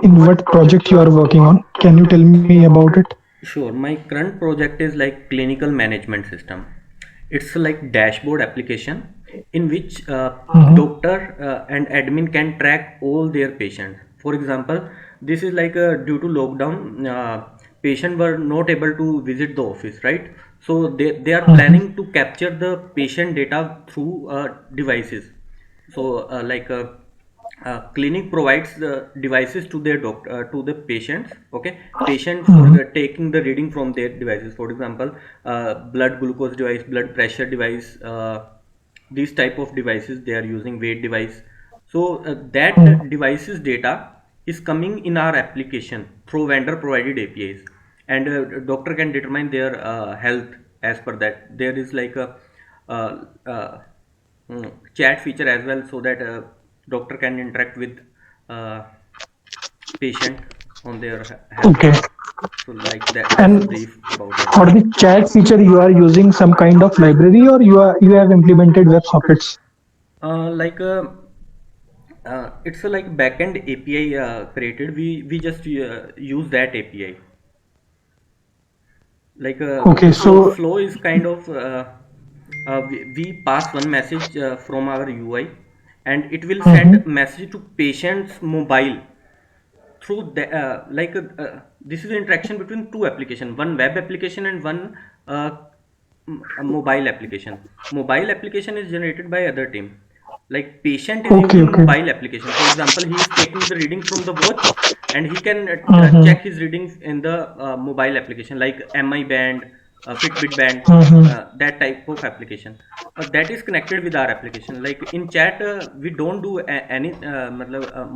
in what project you are working on? Can you tell me about it? Sure, my current project is like clinical management system. It's like dashboard application in which Mm-hmm. doctor and admin can track all their patients. For example, this is like due to lockdown, patient were not able to visit the office, right? So they are Mm-hmm. planning to capture the patient data through devices. So clinic provides the devices to their doctor to the patients. Okay, patient for Mm-hmm. taking the reading from their devices, for example, blood glucose device, blood pressure device, these type of devices they are using, weight device. So that devices data is coming in our application through vendor provided APIs, and doctor can determine their health as per that. There is like a uh, uh, chat feature as well, so that doctor can interact with uh, patient on their health. Okay. So like that's a And brief about it. for the chat feature, you are using some kind of library, or you have implemented WebSockets? Like it's a like backend API created. We just use that API. Like Okay, the so flow is kind of we pass one message from our UI, and it will mm-hmm. send message to patient's mobile through the this is the interaction between two application, one web application and one uh, a mobile application. Mobile application is generated by other team, like patient is Okay, using okay. mobile application. For example, he is taking the reading from the watch, and he can Mm-hmm. check his readings in the mobile application, like mi band, fitbit band, Mm-hmm. that type of application that is connected with our application. Like in chat we don't do any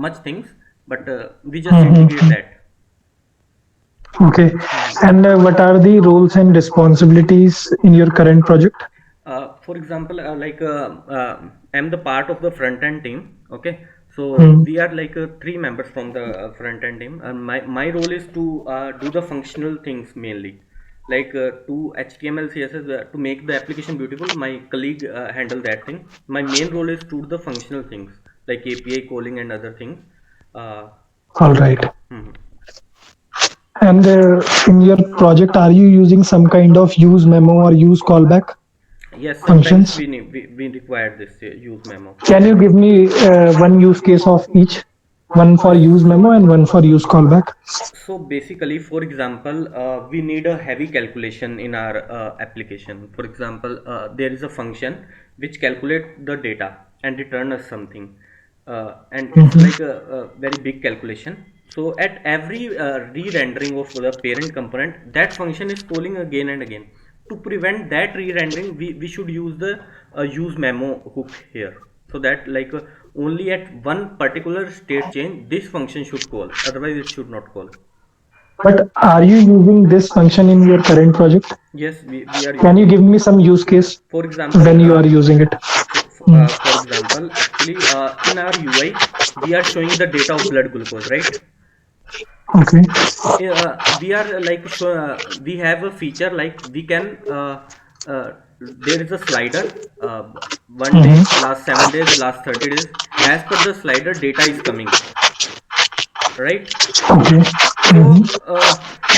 much things, but we just integrate Mm-hmm. that. Okay. And what are the roles and responsibilities in your current project? For example, I'm the part of the front end team. Okay, so Mm. we are like three members from the front end team, and my role is to do the functional things mainly, like to HTML, CSS, to make the application beautiful. My colleague handle that thing. My main role is to do the functional things like API calling and other things. Uh, All right. mhm. And in your project, are you using some kind of use memo or use callback Yes, sometimes functions? we require this use memo. Can you give me one use case of each? One for use memo and one for use callback. So basically, for example, we need a heavy calculation in our application. For example, there is a function which calculate the data and return us something, and it's Mm-hmm. like a very big calculation. So at every re-rendering of the parent component, that function is calling again and again. To prevent that re-rendering, we should use the use memo hook here, so that like only at one particular state change this function should call, otherwise it should not call. But are you using this function in your current project? Yes, we are Can you using. give me some use case For example, when you are using it? Mm. for example, actually, in our UI, we are showing the data of blood glucose, right? Okay. We are we have a feature like we can there is a slider, one day, Mm-hmm. last 7 days, last 30 days. As per the slider, data is coming, right? Okay. So Mm-hmm.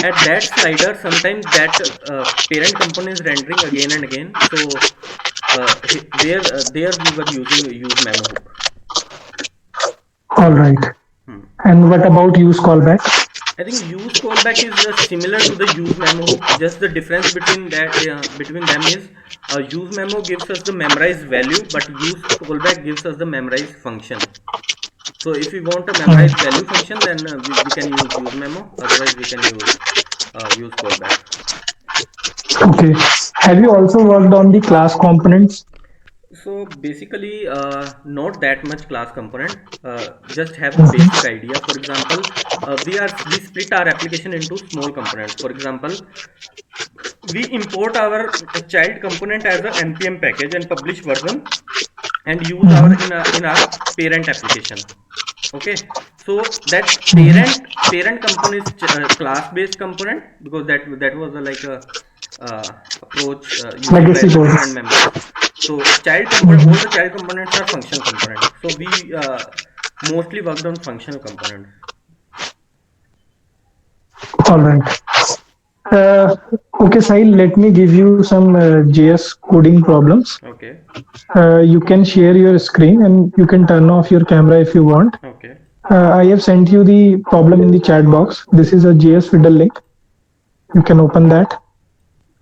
at that slider, sometimes that parent component is rendering again and again. So there we were using a use memo hook. All right. Hmm. And what about use callback? I think use callback is similar to the use memo hook. Just the difference between that between them is use memo gives us the memorized value, but use callback gives us the memorized function. So if we want a Mm. memorized value function, then we can use memo. Otherwise, we can use callback. Okay. Have you also worked on the class components? So basically, not that much class component. Just have the basic Mhm. idea. For example, we split our application into small components. For example, we import our child component as a npm package and publish version, and use our Mhm. in our parent application. Okay, so that Mhm. parent component is class based component, because that was like a approach using Legacy very code. different members. So child component, all the Mhm. child components are functional components. So we mostly worked on functional components. All right. Uh, okay, Sahil, let me give you some JS coding problems. Okay. You can share your screen and you can turn off your camera if you want. Okay. I have sent you the problem in the chat box. This is a JS Fiddle link. You can open that.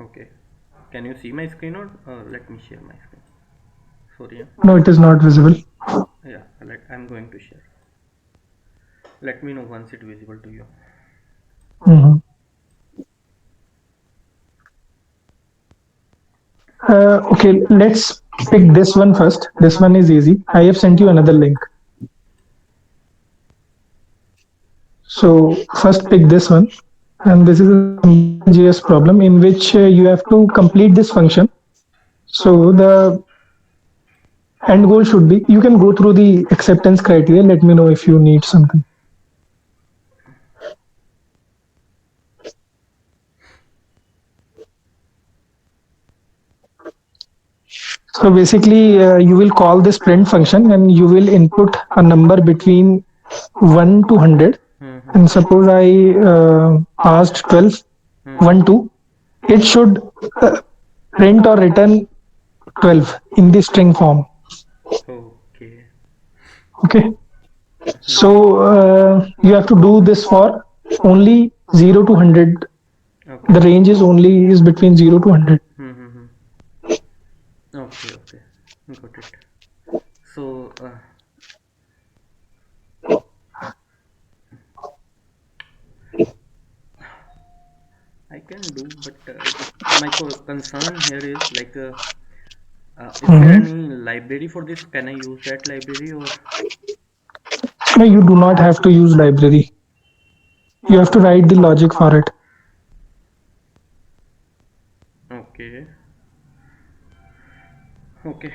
Okay. Can you see my screen, or let me share my screen? Sorry. Yeah. No, it is not visible. Yeah. I'm going to share. Let me know once it's visible to you. Mhm. Okay, let's pick this one first. This one is easy. I have sent you another link. So first pick this one. And this is a simple JS problem in which you have to complete this function. So the end goal should be, you can go through the acceptance criteria. Let me know if you need something. So basically, you will call this print function and you will input a number between 1 to 100. Mm-hmm. And suppose I passed 12, 1, 2. It should uh, print or return 12 in the string form. Okay. Okay. So Mm-hmm. you have to do this for only 0 to 100. Okay. The range is only is between 0 to 100. Mm-hmm. Okay. Okay. Got it. So I can do, but my concern here is like, is there Mhm. any library for this? Can I use that library, or? No, you do not have to use library. You have to write the logic for it. Okay. Okay.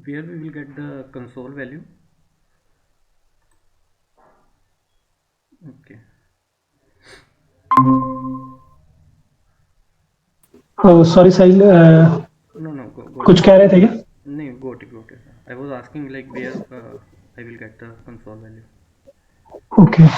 Where we will get the console value? Okay. Sorry Sahil, No, no, go कुछ to. कह रहे थे क्या? No, go to. I was asking like where I will get the console value. Okay.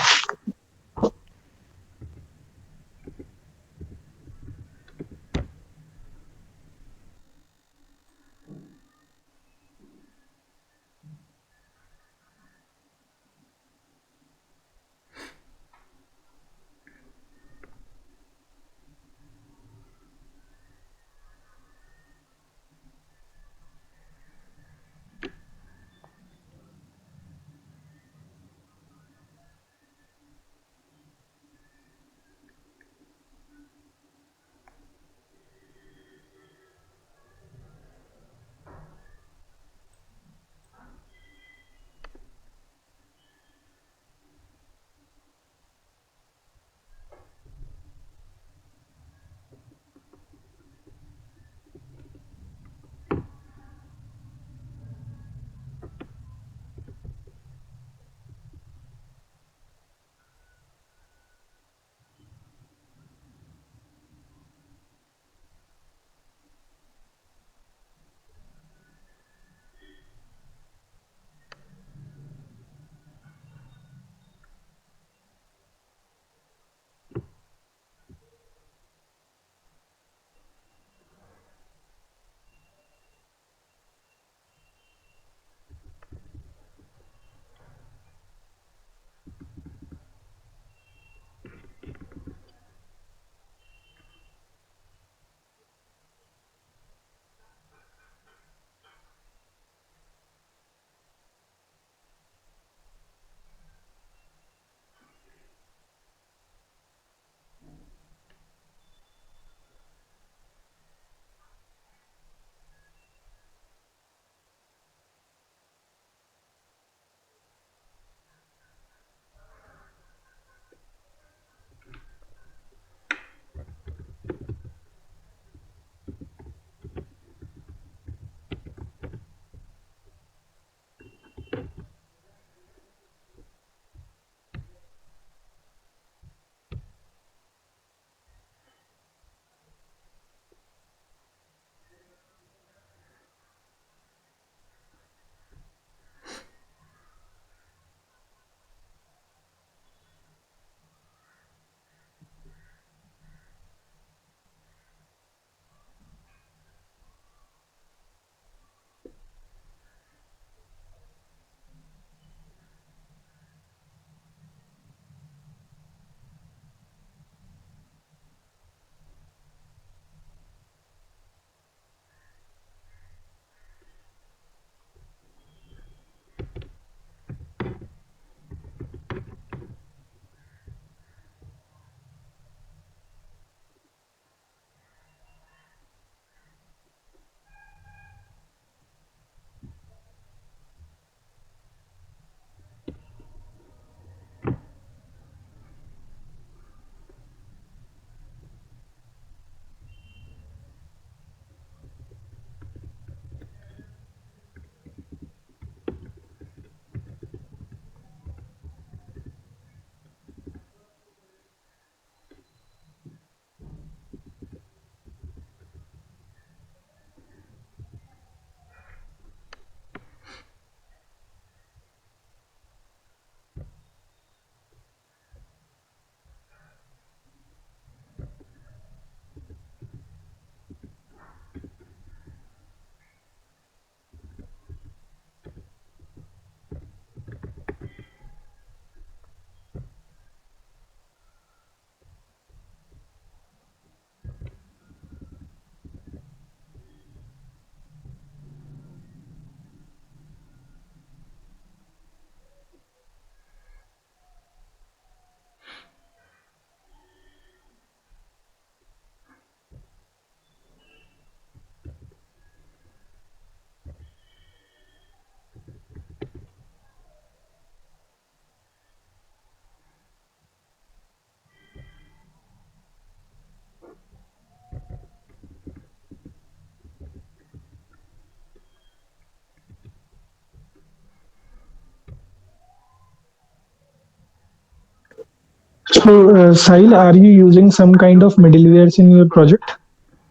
So, Sahil, are you using some kind of middlewares in your project?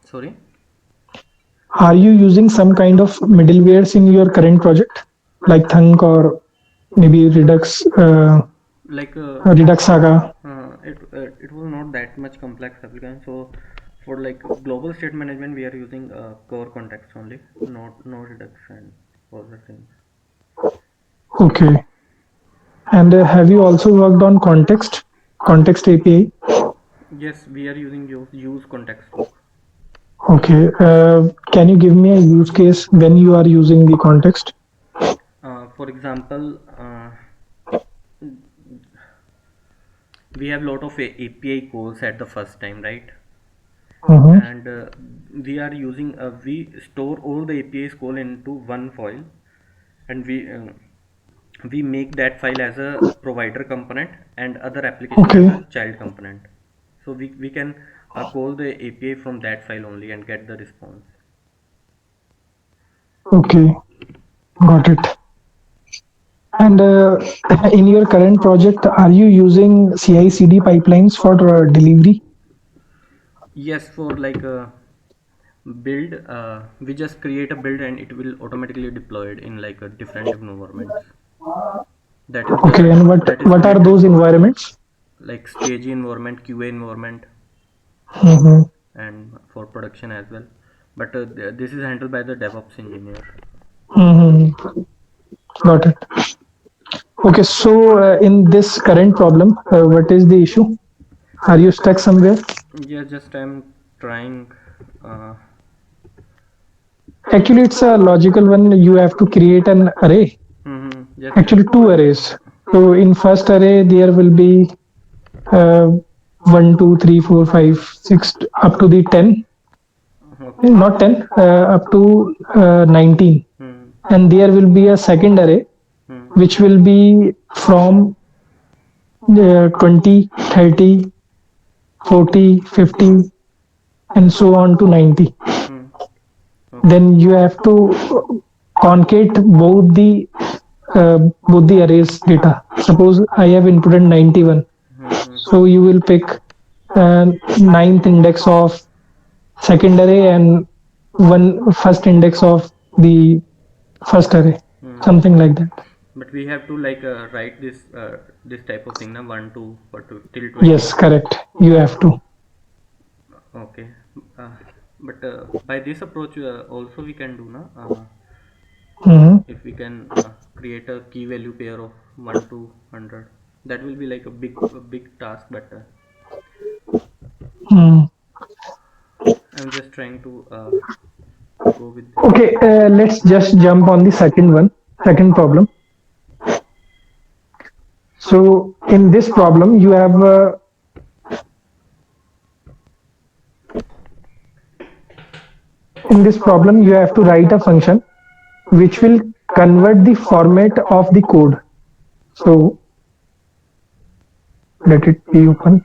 Sorry. Are you using some kind of middlewares in your current project, like Thunk or maybe Like Redux Saga? it was not that much complex application. So for like global state management, we are using core context only, not no reduction other things. Okay. And have you also worked on context API? Yes, we are using use context loop. Okay. Can you give me a use case when you are using the context? For example, we have lot of API calls at the first time, right? Mm-hmm. And we are using we store all the APIs call into one file, and we make that file as a provider component and other application as Okay. a child component. So we can call the API from that file only and get the response. Okay. Got it. And in your current project, are you using CI/CD pipelines for delivery? Yes, for like build, we just create a build and it will automatically deployed in like a different environments. That is Okay. And that is what are related those to environments? like stage environment, QA environment, Mm-hmm. and for production as well. But this is handled by the DevOps engineer. Mm-hmm. Got it. Okay. So in this current problem, what is the issue? Are you stuck somewhere? Yeah, just I'm trying. Uh, Actually, it's a logical one. You have to create an array. just Actually, two arrays. So in first array, there will be uh, 1, 2, 3, 4, 5, 6, up to the 10. okay. Not 10, up to 19. Hmm. And there will be a second array, Hmm. which will be from 20, 30, 40, 50, and so on to 90. Hmm. Okay. Then you have to concate both the arrays data. Suppose I have inputted 91, Hmm. so you will pick ninth index of second array and one first index of the first array, Hmm. something like that. But we have to like write this type of thing now, 1 to what to till 20. Yes, correct. You have to. Okay. Uh, but by this approach also we can do now. Mhm. If we can create a key value pair of 1 to 100, that will be like a big task. But Mm. I'm just trying to go with this. Okay, let's just jump on the second one, second problem. So in this problem, you have to write a function which will convert the format of the code. So let it be open.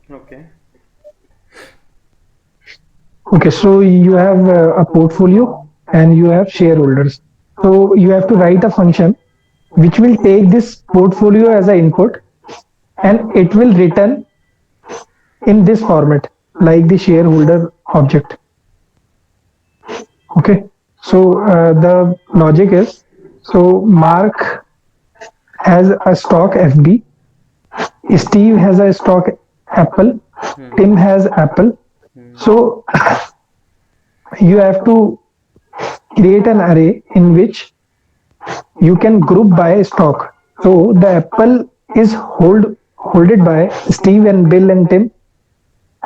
Okay. Okay, so you have a portfolio and you have shareholders. So you have to write a function which will take this portfolio as an input and it will return in this format like the shareholder object. Okay, so the logic is, so Mark has a stock FB, Steve has a stock Apple, Hmm. Tim has Apple. Hmm. So you have to create an array in which you can group by stock. So the Apple is holded by Steve and Bill and Tim,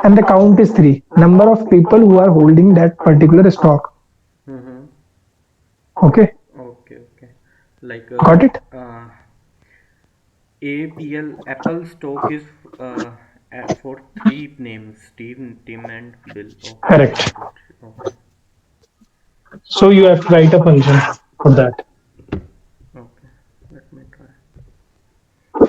and the count is three. Number of people who are holding that particular stock. Hmm. Okay, Okay. Okay. Like got it? APL Apple stock is for three names: Steve, Tim, and Bill. Okay, Correct. got it. Okay, So you have to write a function for that. okay. Let me try.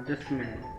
Just a minute.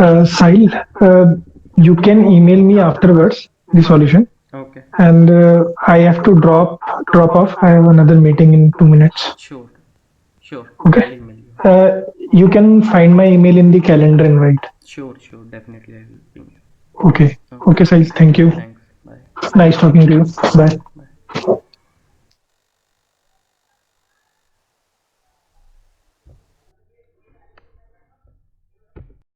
Sahil, you can email me afterwards the solution, Okay. and I have to drop off. I have another meeting in 2 minutes. Sure. Sure. Okay. I'll email you. You can find my email in the calendar invite. Sure. Sure. Definitely, I will ping you. Okay. Okay. Okay, Sahil. Thank you. Thanks. Bye. Nice talking to you. Bye. Bye.